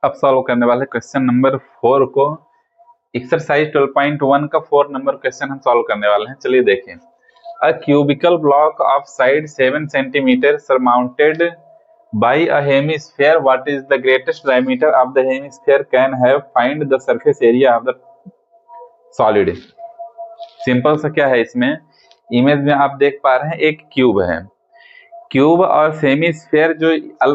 अब सॉल्व करने वाले क्वेश्चन नंबर 4 को एक्सरसाइज 12.1 का 4 नंबर क्वेश्चन हम सॉल्व करने वाले हैं। चलिए देखें। A cubical block of side 7 centimetre surmounted by a hemisphere, what is the greatest diameter of the hemisphere, can have, find the surface area of the solid. Simple सा क्या है, इसमें इमेज में आप देख पा रहे हैं एक क्यूब है। क्यूब और हेमिस्फीयर जो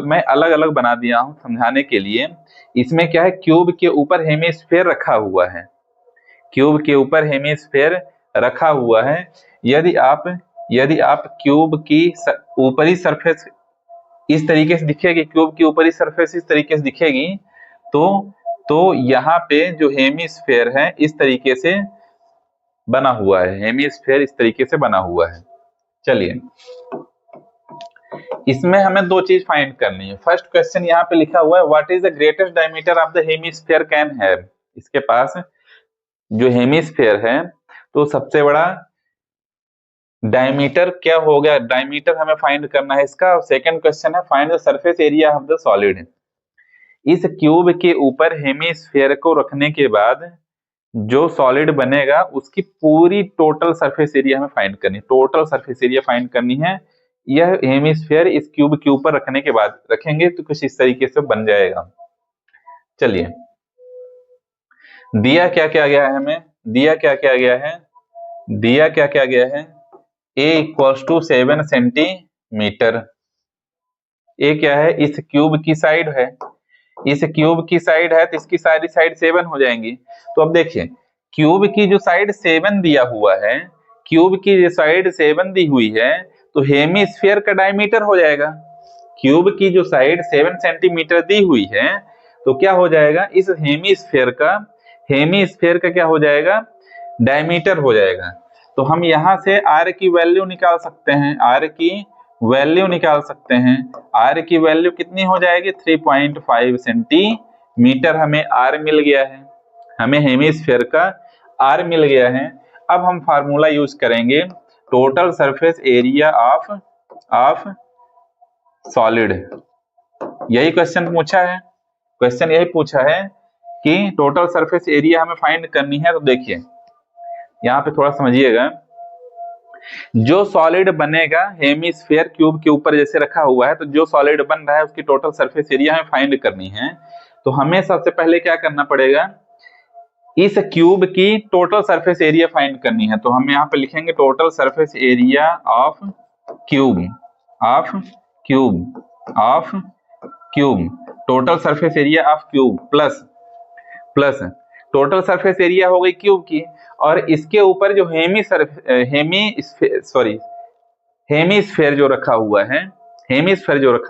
मैं अलग अलग बना दिया हूं समझाने के लिए। इसमें क्या है, क्यूब के ऊपर हेमिस्फीयर रखा हुआ है, क्यूब के ऊपर हेमिस्फीयर रखा हुआ है। यदि आप क्यूब की ऊपरी सरफेस इस तरीके से दिखेगी, क्यूब की ऊपरी सरफेस इस तरीके से दिखेगी, तो यहाँ पे जो हेमिस्फीयर है इस तरीके से बना हुआ है, हेमिस्फीयर इस तरीके से बना हुआ है। चलिए, इसमें हमें दो चीज फाइंड करनी है। फर्स्ट क्वेश्चन यहाँ पे लिखा हुआ है, what is the greatest diameter of the hemisphere can have. इसके पास जो हेमिस्फीयर है तो सबसे बड़ा डायमीटर क्या हो गया, डायमीटर हमें फाइंड करना है इसका। और सेकंड क्वेश्चन है, find the surface area of the solid. इस क्यूब के ऊपर हेमिस्फीयर को रखने के बाद जो सॉलिड बनेगा उसकी पूरी टोटल सरफेस एरिया हमें फाइंड करनी है। टोटल सरफेस एरिया फाइंड करनी है। यह हेमिस्फीयर इस क्यूब के ऊपर रखने के बाद रखेंगे तो कुछ इस तरीके से बन जाएगा। चलिए, दिया क्या क्या गया है हमें, दिया क्या क्या गया है, a इक्वल्स टू 7 सेंटीमीटर। ए क्या है, इस क्यूब की साइड है, इस क्यूब की साइड है तो इसकी सारी साइड 7 हो जाएंगी। तो अब देखिए, क्यूब की जो साइड 7 दिया हुआ है, क्यूब की जो साइड 7 दी हुई है तो हेमिस्फीयर का डायमीटर हो जाएगा। क्यूब की जो साइड 7 सेंटीमीटर दी हुई है तो क्या हो जाएगा, इस हेमिस्फीयर का क्या हो जाएगा, डायमीटर हो जाएगा। तो हम यहां से r की वैल्यू निकाल सकते हैं, r की वैल्यू निकाल सकते हैं। r की वैल्यू कितनी हो जाएगी, 3.5 सेंटीमीटर हमें r मिल गया है, हमें हेमिस्फीयर का r मिल गया है। अब हम फार्मूला यूज करेंगे, total surface area of solid. यही क्वेश्चन पूछा है, क्वेश्चन यही पूछा है कि टोटल सरफेस एरिया हमें फाइंड करनी है। तो देखिए यहाँ पे थोड़ा समझिएगा, जो सॉलिड बनेगा हेमिस्फीयर क्यूब के ऊपर जैसे रखा हुआ है, तो जो सॉलिड बन रहा है उसकी टोटल सरफेस एरिया हमें फाइंड करनी है। तो हमें सबसे पहले क्या करना पड़ेगा, इस क्यूब की टोटल सरफेस एरिया फाइंड करनी है। तो हम यहाँ पे लिखेंगे total surface area of cube, total surface area of cube plus total surface area हो गई क्यूब की, और इसके ऊपर जो हेमिस्फीयर जो रखा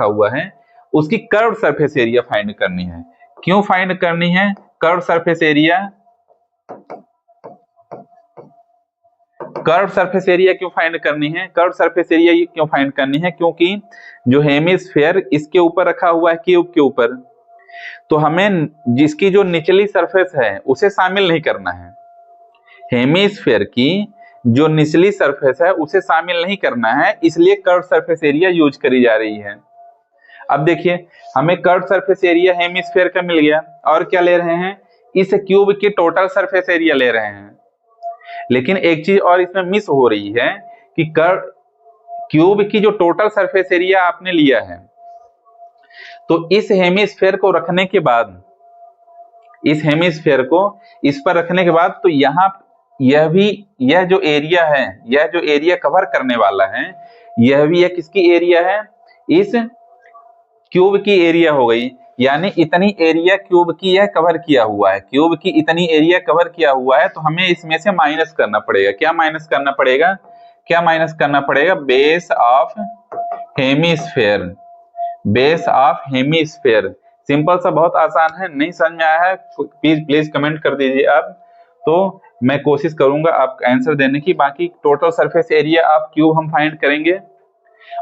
हुआ है उसकी कर्व सरफेस एरिया फाइंड करनी है। क्यों फाइंड करनी है curve surface area, curve surface area क्यों फाइंड करनी है, कर्व सरफेस एरिया क्यों फाइंड करनी है, क्योंकि जो हेमिस्फीयर इसके ऊपर रखा हुआ है क्यूब के ऊपर, तो हमें जिसकी जो निचली सरफेस है उसे शामिल नहीं करना है। हेमिस्फीयर की जो निचली सरफेस है उसे शामिल नहीं करना है, इसलिए कर्व सरफेस एरिया यूज करी जा रही है। अब देखिए, हमें कर्व सरफेस एरिया हेमिस्फीयर का मिल गया, और क्या ले रहे हैं, इस क्यूब की टोटल सरफेस एरिया ले रहे हैं। लेकिन एक चीज और इसमें मिस हो रही है कि क्यूब की जो टोटल सरफेस एरिया आपने लिया है, तो इस हेमिस्फीयर को रखने के बाद, इस हेमिस्फीयर को इस पर रखने के बाद, तो यहाँ यह जो एरिया कवर करने वाला है, यह भी एक किसकी एरिया है, इस क्यूब की एरिया हो गई। यानी इतनी एरिया क्यूब की यह कवर किया हुआ है, क्यूब की इतनी एरिया कवर किया हुआ है। तो हमें इसमें से माइनस करना पड़ेगा, क्या माइनस करना पड़ेगा, बेस ऑफ हेमिस्फीयर। सिंपल सा, बहुत आसान है। नहीं समझ में आया है प्लीज कमेंट कर दीजिए आप, तो मैं कोशिश करूंगा आपका आंसर देने की। बाकी total surface area of cube हम फाइंड करेंगे,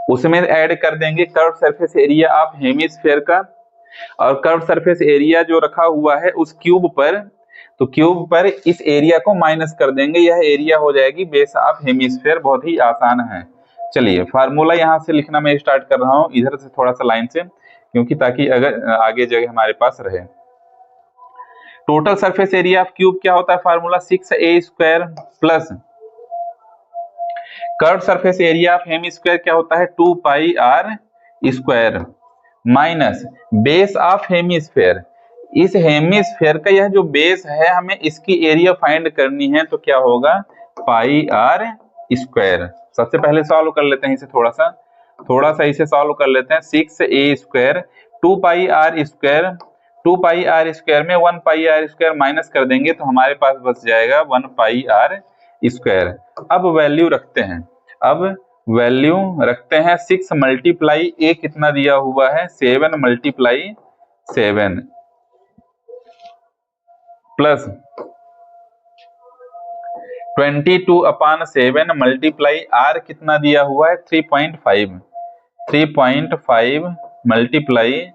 उसमें ऐड कर देंगे curve surface area of hemisphere का, और कर्व सरफेस एरिया जो रखा हुआ है उस क्यूब पर, तो क्यूब पर इस एरिया को माइनस कर देंगे, यह एरिया हो जाएगी बेस ऑफ हेमिस्फीयर। बहुत ही आसान है। चलिए, फार्मूला यहां से लिखना मैं स्टार्ट कर रहा हूं, इधर से थोड़ा सा लाइन से, क्योंकि ताकि अगर आगे जगह हमारे पास रहे। Total surface area of cube क्या होता है formula 6a² plus curve surface area of hemi क्या होता है 2πr² minus base of hemisphere. इस हेमीस्फेयर का यह जो बेस है हमें इसकी एरिया फाइंड करनी है तो क्या होगा πr²। सबसे पहले सॉल्व कर लेते हैं इसे थोड़ा सा इसे सॉल्व कर लेते हैं। 6a² 2πr², 2πr² में 1πr² माइनस कर देंगे तो हमारे पास बच जाएगा 1πr²। अब वैल्यू रखते हैं, 6 मल्टीप्लाई ए कितना दिया हुआ है 7 मल्टीप्लाई 7 प्लस 22/7 मल्टीप्लाई आर कितना दिया हुआ है 3.5 मल्टीप्लाई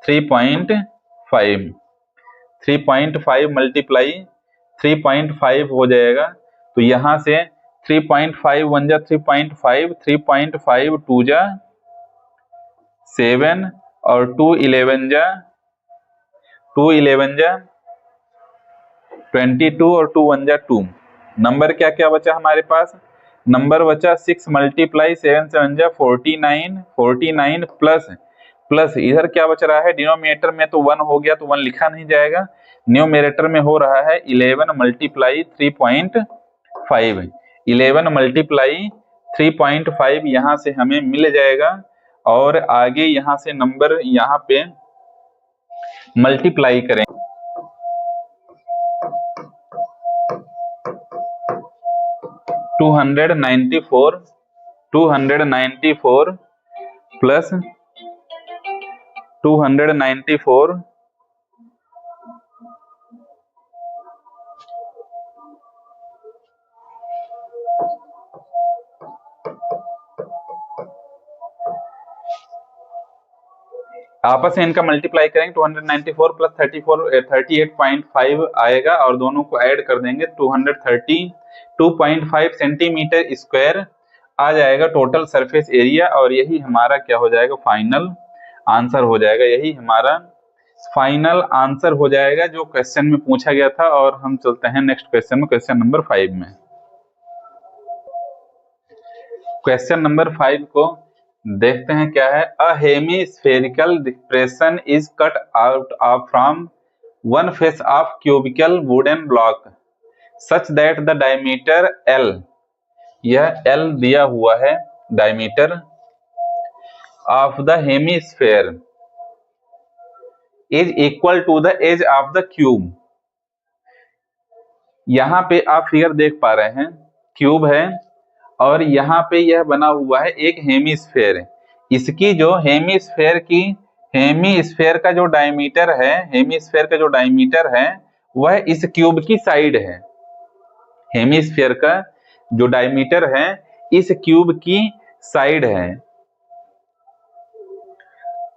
3.5 मल्टीप्लाई 3.5 हो जाएगा। तो यहां से 3.5 1 जा 3.5, 3.5 2 जा 7 और 2 11 जा 22 और 2 1 जा 2। नंबर क्या क्या बचा हमारे पास, नंबर बचा 6 मल्टीप्लाई 7 7 जा 49 प्लस इधर क्या बच रहा है डिनोमिनेटर में तो 1 हो गया तो 1 लिखा नहीं जाएगा, न्यूमरेटर में हो रहा है 11 मल्टीप्लाई 3.5, 11 मल्टीप्लाई 3.5 यहां से हमें मिल जाएगा और आगे यहां से नंबर यहां पे मल्टीप्लाई करें 294 प्लस 294 आपस में इनका मल्टीप्लाई करेंगे 294 प्लस 38.5 आएगा और दोनों को ऐड कर देंगे 232.5 सेंटीमीटर स्क्वायर आ जाएगा टोटल सरफेस एरिया। और यही हमारा क्या हो जाएगा फाइनल आंसर हो जाएगा, यही हमारा फाइनल आंसर हो जाएगा जो क्वेश्चन में पूछा गया था। और हम चलते हैं नेक्स्ट क्वेश्चन में, क्वेश्चन नंबर 5 में। क्वेश्चन नंबर 5 को देखते हैं क्या है। A hemispherical depression is cut out from one face of cubical wooden block such that the diameter L, यह L दिया हुआ है diameter of the hemisphere is equal to the edge of the cube. यहां पे आप figure देख पा रहे हैं, क्यूब है और यहाँ पे यह बना हुआ है एक हेमीस्फेयर। इसकी जो हेमीस्फेयर का जो डायमीटर है, हेमीस्फेयर का जो डायमीटर है वह इस क्यूब की साइड है। हेमीस्फेयर का जो डायमीटर है इस क्यूब की साइड है,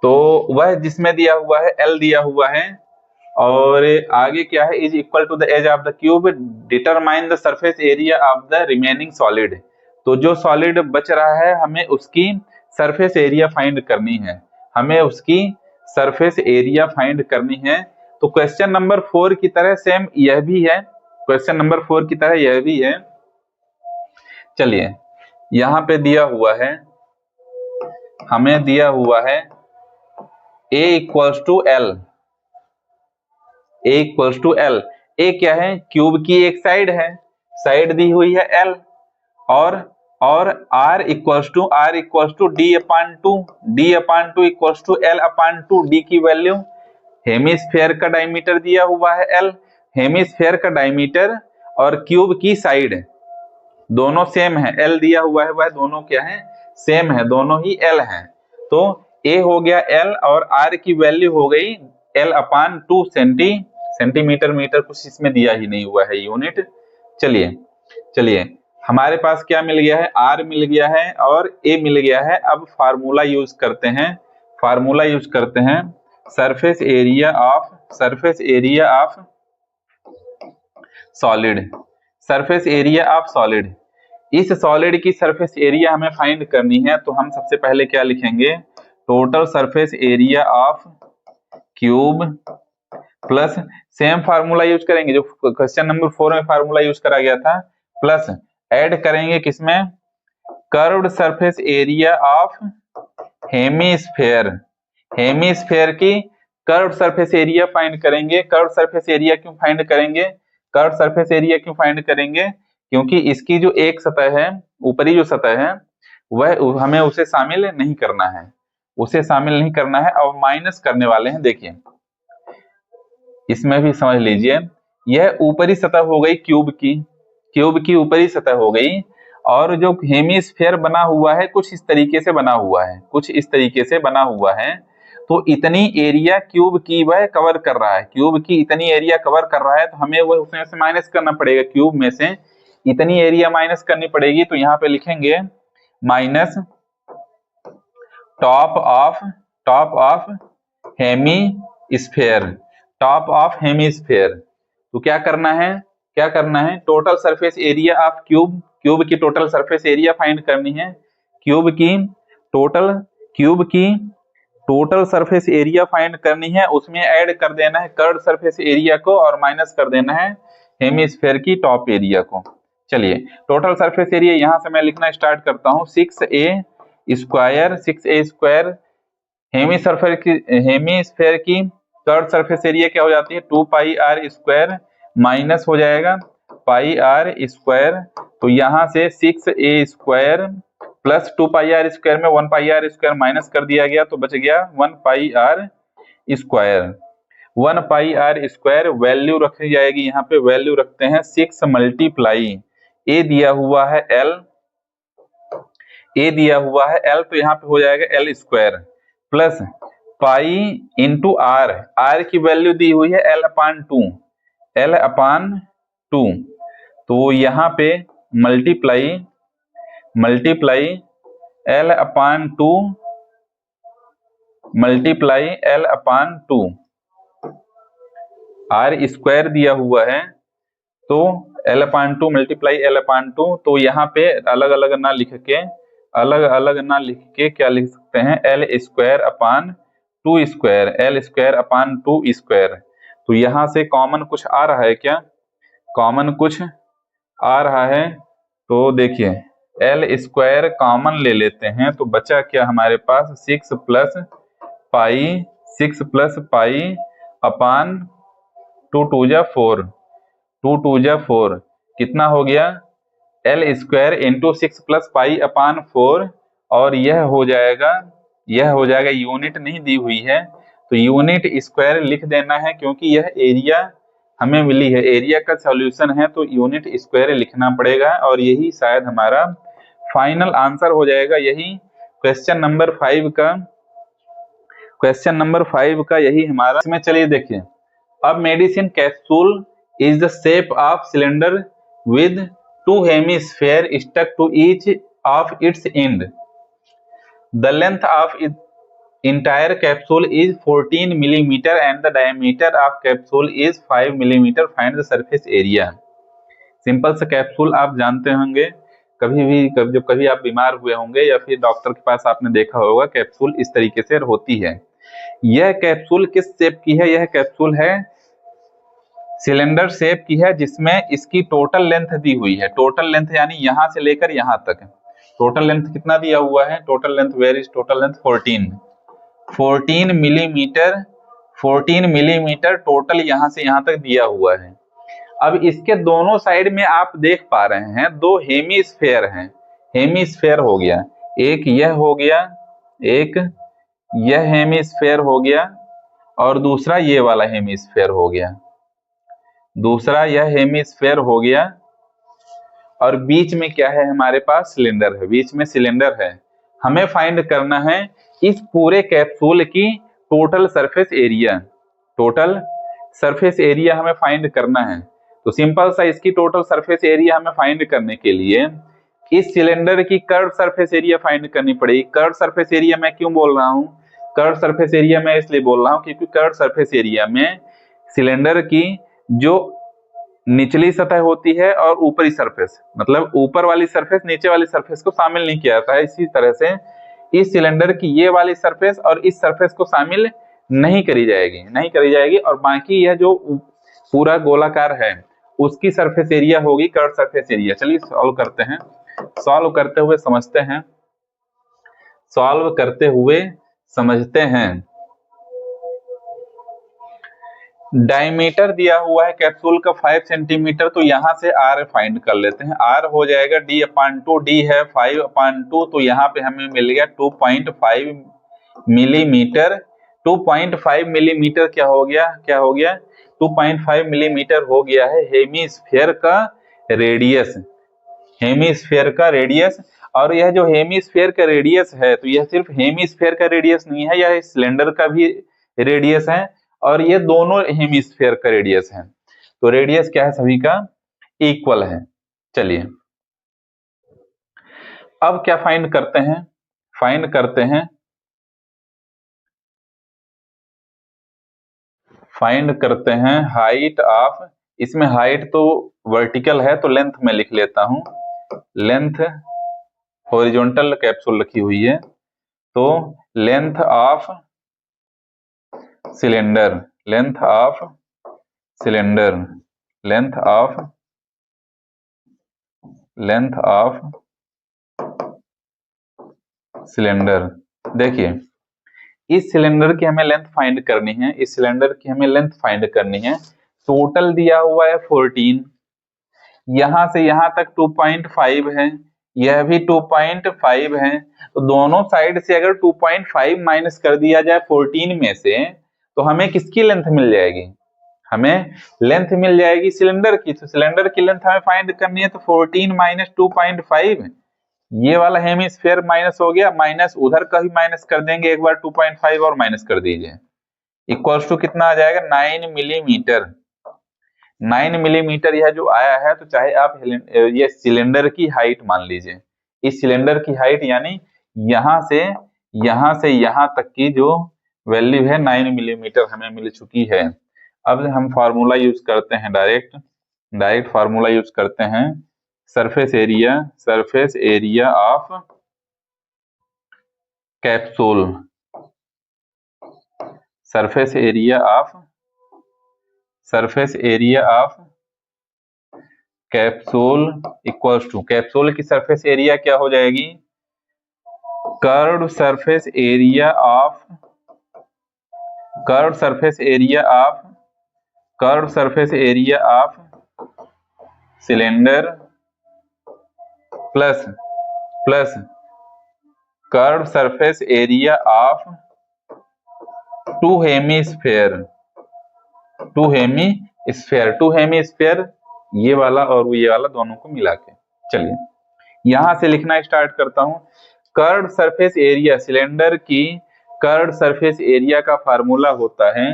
तो वह जिसमें दिया हुआ है L दिया हुआ है। और आगे क्या है, is equal to the edge of the cube determine the surface area of the remaining solid. तो जो सॉलिड बच रहा है हमें उसकी सरफेस एरिया फाइंड करनी है, हमें उसकी सरफेस एरिया फाइंड करनी है। तो क्वेश्चन नंबर 4 की तरह सेम यह भी है, क्वेश्चन नंबर 4 की तरह यह भी है। चलिए यहां पे दिया हुआ है, हमें दिया हुआ है A equals to L, A equals to L। A क्या है, क्यूब की एक साइड है, साइड दी हुई है L, और R equals to D/2, D/2 equals to L/2। D की वैल्यू, हेमीस्फेयर का डायमीटर दिया हुआ है L, हेमीस्फेयर का डायमीटर और क्यूब की साइड दोनों सेम है, L दिया हुआ है वह दोनों क्या है सेम है, दोनों ही L हैं। तो A हो गया L और R की वैल्यू हो गई L/2 सेंटीमीटर, मीटर कुछ इसमें दिया ही नहीं हुआ है यूनिट। चलिए हमारे पास क्या मिल गया है, R मिल गया है और A मिल गया है। अब फार्मूला यूज करते हैं, surface area of solid, surface area of solid. इस सॉलिड की सरफेस एरिया हमें फाइंड करनी है, तो हम सबसे पहले क्या लिखेंगे, total surface area of cube plus same formula use करेंगे जो क्वेश्चन नंबर 4 में फार्मूला यूज करा गया था, प्लस ऐड करेंगे किसमें, curved surface area of hemisphere. Hemisphere की कर्व्ड सरफेस एरिया फाइंड करेंगे। कर्व्ड सरफेस एरिया क्यों फाइंड करेंगे, कर्व्ड सरफेस एरिया क्यों फाइंड करेंगे, क्योंकि इसकी जो एक सतह है, ऊपरी जो सतह है, वह हमें उसे शामिल नहीं करना है, उसे शामिल नहीं करना है और माइनस करने वाले हैं। देखिए इसमें भी समझ लीजिए, यह ऊपरी सतह हो गई क्यूब की ऊपरी सतह हो गई, और जो हेमीस्फेयर बना हुआ है कुछ इस तरीके से बना हुआ है, कुछ इस तरीके से बना हुआ है। तो इतनी एरिया क्यूब की वह कवर कर रहा है, क्यूब की इतनी एरिया कवर कर रहा है, तो हमें वह उसमें से माइनस करना पड़ेगा, क्यूब में से इतनी एरिया माइनस करनी पड़ेगी। तो यहाँ पे लिखेंगे minus top of hemisphere, top of hemisphere. तो क्या करना है, total surface area of cube की टोटल सरफेस एरिया फाइंड करनी है। क्यूब की टोटल सरफेस एरिया फाइंड करनी है, उसमें ऐड कर देना है कर्व्ड सरफेस एरिया को और माइनस कर देना है हेमीस्फेयर की टॉप एरिया को। चलिए टोटल सरफेस एरिया यहां से मैं लिखना स्टार्ट करता हूं, 6a स्क्वायर हेमीस्फेयर की कर्व्ड सरफेस एरिया क्या हो जाती है, 2 पाई r स्क्वायर माइनस हो जाएगा पाई r स्क्वायर। तो यहां से 6a स्क्वायर प्लस 2 पाई r स्क्वायर में 1 पाई r स्क्वायर माइनस कर दिया गया, तो बच गया 1 पाई r स्क्वायर। 1 पाई r स्क्वायर वैल्यू रखी जाएगी, यहाँ पे वैल्यू रखते हैं 6 मल्टीप्लाई a दिया हुआ है l, तो यहाँ पे हो जाएगा l square plus pi into r की वैल्यू दी हुई है l अपान 2, तो यहाँ पे मल्टीप्लाई l अपान 2 r स्क्वायर दिया हुआ है, तो l अपान 2 मल्टीप्लाई l अपान 2। तो यहाँ पे अलग अलग ना लिख के क्या लिख सकते हैं, l square upon 2 square, l square upon 2 square. तो यहाँ से कॉमन कुछ आ रहा है क्या, कॉमन कुछ आ रहा है, तो देखिए l स्क्वायर कॉमन ले लेते हैं, तो बचा क्या हमारे पास 6 प्लस पाई अपान 2 टू जा 4, कितना हो गया l square into 6 plus pi upon 4, और यह हो जाएगा यूनिट नहीं दी हुई है, तो यूनिट स्क्वायर लिख देना है, क्योंकि यह एरिया हमें मिली है, एरिया का सॉल्यूशन है, तो यूनिट स्क्वायर लिखना पड़ेगा, और यही शायद हमारा फाइनल आंसर हो जाएगा। यही क्वेश्चन नंबर 5 का यही हमारा। इसमें चलिए देखिए, अब medicine capsule is the shape of cylinder with 2 hemisphere stuck to each of its end. The length of entire capsule is 14 millimeter and the diameter of capsule is 5 millimeter. Find the surface area. Simple सा capsule आप जानते होंगे, जब कभी आप बीमार हुए होंगे या फिर डॉक्टर के पास आपने देखा होगा, कैप्सूल इस तरीके से होती है। यह कैप्सूल किस शेप की है, यह कैप्सूल है सिलेंडर शेप की है, जिसमें इसकी टोटल लेंथ दी हुई है, टोटल लेंथ यानी यहां से लेकर यहां तक टोटल लेंथ कितना दिया हुआ है, total length where is total length 14 millimetre total यहां से यहां तक दिया हुआ है। अब इसके दोनों साइड में आप देख पा रहे हैं 2 हेमीस्फेयर हैं, हेमीस्फेयर हो गया, एक यह हो गया, एक यह हेमीस्फेयर हो गया, और दूसरा ये वाला हेमीस्फेयर हो गया, दूसरा यह हेमीस्फेयर हो गया, और बीच में क्या है हमारे पास, सिलेंडर है, बीच में सिलेंडर है। हमें फाइंड करना है इस पूरे कैप्सूल की टोटल सरफेस एरिया हमें फाइंड करना है। तो सिंपल सा इसकी टोटल सरफेस एरिया हमें फाइंड करने के लिए इस सिलेंडर की कर्व सरफेस एरिया फाइंड करनी पड़ेगी। कर्व सरफेस एरिया मैं क्यों बोल रहा हूँ, कर्व सरफेस एरिया मैं इसलिए बोल रहा हूँ क्योंकि कर्व सरफेस एरिया में सिलेंडर की जो निचली सतह होती है और ऊपरी सरफेस, मतलब ऊपर वाली सरफेस नीचे वाली सरफेस को शामिल नहीं किया जाता है। इसी तरह से इस सिलेंडर की ये वाली सरफेस और इस सरफेस को शामिल नहीं करी जाएगी, नहीं करी जाएगी। और बाकी यह जो पूरा गोलाकार है उसकी सरफेस एरिया होगी कर्व सरफेस एरिया। चलिए सॉल्व करते हैं। सॉल्व करते हुए समझते हैं, सॉल्व करते हुए समझते हैं। डायमीटर दिया हुआ है कैप्सूल का 5 सेंटीमीटर, तो यहां से r फाइंड कर लेते हैं। r हो जाएगा d/2, d है 5/2, तो यहाँ पे हमें मिल गया 2.5 मिलीमीटर। 2.5 मिलीमीटर क्या हो गया, क्या हो गया, 2.5 मिलीमीटर हो गया है हेमीस्फेयर का रेडियस, हेमीस्फेयर का रेडियस। और यह जो हेमीस्फेयर का रेडियस है, तो यह सिर्फ हेमीस्फेयर का रेडियस नहीं है, यह सिलेंडर का भी रेडियस है, और ये दोनों हेमीस्फेयर का रेडियस है। तो रेडियस क्या है, सभी का इक्वल है। चलिए अब क्या फाइंड करते हैं, फाइंड करते हैं, फाइंड करते हैं हाइट ऑफ, इसमें हाइट तो वर्टिकल है तो लेंथ में लिख लेता हूं, लेंथ हॉरिजॉन्टल कैप्सूल रखी हुई है, तो length of cylinder, length of cylinder, length of, length of cylinder. देखिए इस सिलेंडर की हमें लेंथ फाइंड करनी है, इस सिलेंडर की हमें लेंथ फाइंड करनी है। टोटल दिया हुआ है 14, यहां से यहां तक 2.5 है, यह भी 2.5 है, तो दोनों साइड से अगर 2.5 माइनस कर दिया जाए 14 में से, तो हमें किसकी लेंथ मिल जाएगी, हमें लेंथ मिल जाएगी सिलेंडर की। तो सिलेंडर की लेंथ हमें फाइंड करनी है, तो 14 माइनस 2.5, ये वाला हेमिस्फीयर माइनस हो गया, माइनस उधर का भी माइनस कर देंगे एक बार, 2.5 और माइनस कर दीजिए, इक्वल्स टू कितना आ जाएगा, 9 मिलीमीटर। 9 मिलीमीटर यह जो आया है, तो चाहे आप ये सिलेंडर की हाइट मान लीजिए, इस सिलेंडर की हाइट यानी यहां से यहां तक की जो वैल्यू है 9 मिलीमीटर हमें मिल चुकी है। अब हम फार्मूला यूज करते हैं, डायरेक्ट फार्मूला यूज करते हैं, surface area, surface area of capsule, surface area of, surface area of capsule equals to, capsule की सरफेस एरिया क्या हो जाएगी, curved surface area of, curved surface area of, curved surface area of cylinder plus curved surface area of two hemisphere, two hemisphere, ये वाला और ये वाला दोनों को मिला के। चलिए यहां से लिखना स्टार्ट करता हूं। कर्व्ड सरफेस एरिया, सिलेंडर की कर्व्ड सरफेस एरिया का फार्मूला होता है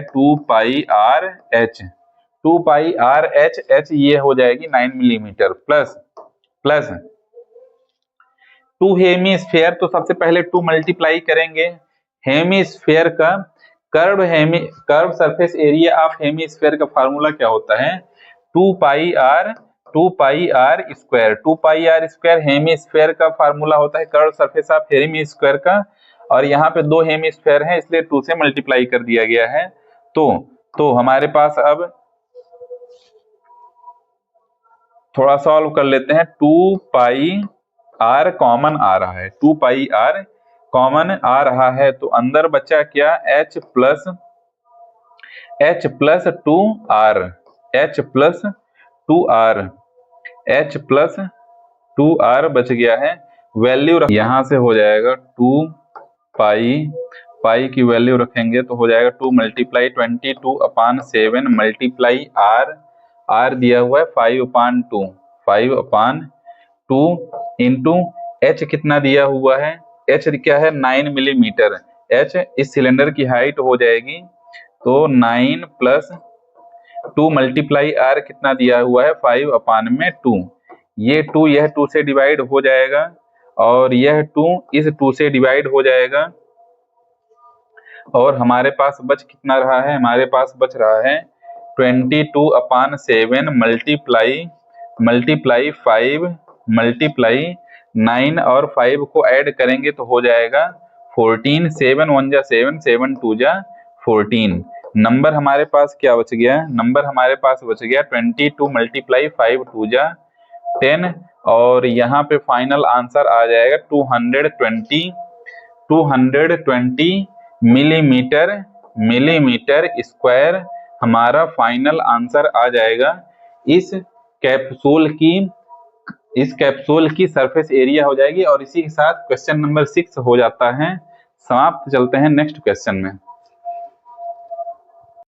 2 pi R H, 2 pi R H, H ये हो जाएगी 9 मिलीमीटर, प्लस 2 हेमीस्फेयर, तो सबसे पहले 2 मल्टीप्लाई करेंगे हेमीस्फेयर का, curve surface area of hemisphere का फार्मूला क्या होता है, 2 pi R square, 2 pi R square hemisphere का फार्मूला होता है कर्व सरफेस ऑफ हेमीस्फेयर का, और यहाँ पे 2 हेमीस्फेयर हैं इसलिए 2 से मल्टीप्लाई कर दिया गया है। तो हमारे पास अब थोड़ा सॉल्व कर लेते हैं, 2 पाई आर कॉमन आ रहा है, 2 पाई आर कॉमन आ रहा है, तो अंदर बचा क्या, h plus 2r, h plus 2r, h plus 2r बच गया है। वैल्यू यहां से हो जाएगा 2 पाई की वैल्यू रखेंगे तो हो जाएगा 2 मल्टीप्लाई 22/7 मल्टीप्लाई r दिया हुआ है 5/2 इंटू h कितना दिया हुआ है, h क्या है 9 मिलीमीटर, h इस सिलेंडर की हाइट हो जाएगी, तो 9 प्लस 2 मल्टीप्लाई r कितना दिया हुआ है 5/2, ये 2 यह 2 से डिवाइड हो जाएगा, और यह 2 इस 2 से डिवाइड हो जाएगा, और हमारे पास बच कितना रहा है, हमारे पास बच रहा है 22/7 मल्टीप्लाई 5 मल्टीप्लाई 9 और 5 को ऐड करेंगे तो हो जाएगा 14, 7 1 जा 7, 7 2 जा 14। नंबर हमारे पास क्या बच गया? नंबर हमारे पास बच गया 22 मल्टीप्लाई 5 2 जा 10, और यहाँ पे फाइनल आंसर आ जाएगा 220 मिलीमीटर स्क्वायर हमारा फाइनल आंसर आ जाएगा। इस कैप्सूल की सरफेस एरिया हो जाएगी, और इसी के साथ क्वेश्चन नंबर 6 हो जाता है समाप्त। चलते हैं नेक्स्ट क्वेश्चन में।